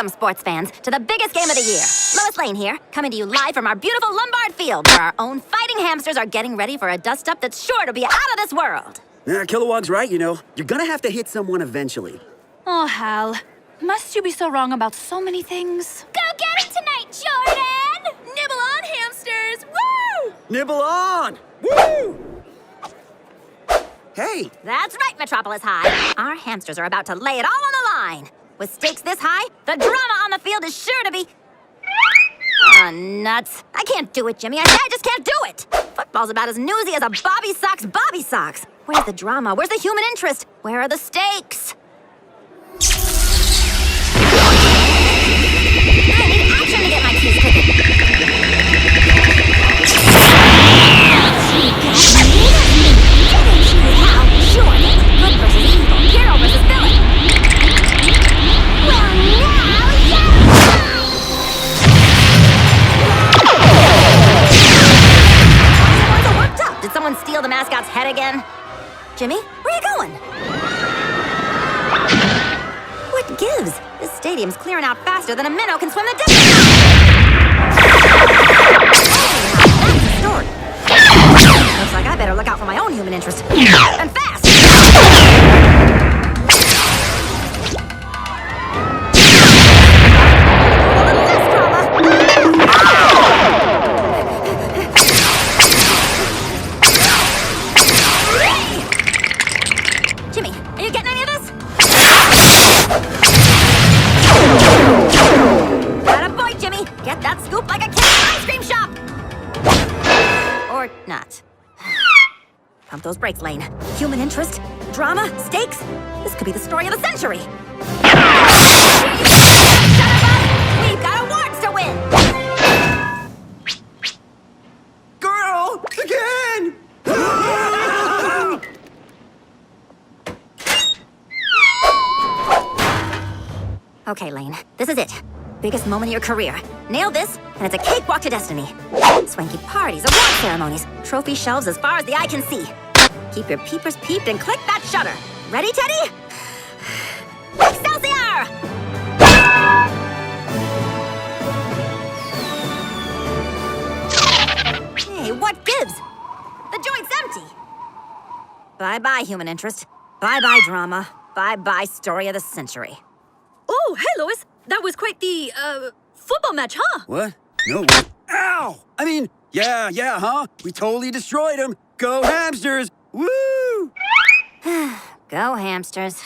Welcome, sports fans, to the biggest game of the year. Lois Lane here, coming to you live from our beautiful Lombard Field, where our own fighting hamsters are getting ready for a dust-up that's sure to be out of this world. Yeah, Kilowog's right, you know. You're gonna have to hit someone eventually. Oh, Hal. Must you be so wrong about so many things? Go get it tonight, Jordan! Nibble on, hamsters! Woo! Nibble on! Woo! Hey! That's right, Metropolis High. Our hamsters are about to lay it all on the line. With stakes this high, the drama on the field is sure to be... nuts. I can't do it, Jimmy. I just can't do it. Football's about as newsy as a bobby socks. Where's the drama? Where's the human interest? Where are the stakes? I need action to get my teeth clicking. Hal Jordan. Good versus evil. Hero versus villain. Well, now, Everyone's so worked up. Did someone steal the mascot's head again? Jimmy, where are you going? What gives? This stadium's clearing out faster than a minnow can swim the distance. That's the story. Looks like I better look out for my own human interest. And fast! A little less drama. Jimmy, are you getting any of this? Attaboy, Jimmy! Get that scoop like a kid in an ice cream shop! Or not. Pump those brakes, Lane. Human interest, drama, stakes. This could be the story of the century. We've got awards to win! Girl! Again! Okay, Lane, this is it. Biggest moment of your career. Nail this, and it's a cakewalk to destiny. Swanky parties, award ceremonies, trophy shelves as far as the eye can see. Keep your peepers peeped and click that shutter. Ready, Teddy? Excelsior! Hey, what gives? The joint's empty. Bye-bye, human interest. Bye-bye, drama. Bye-bye, story of the century. Oh, hey, Lois. That was quite the, football match, huh? What? No. Ow! I mean, yeah, huh? We totally destroyed him. Go hamsters! Woo! Go, hamsters.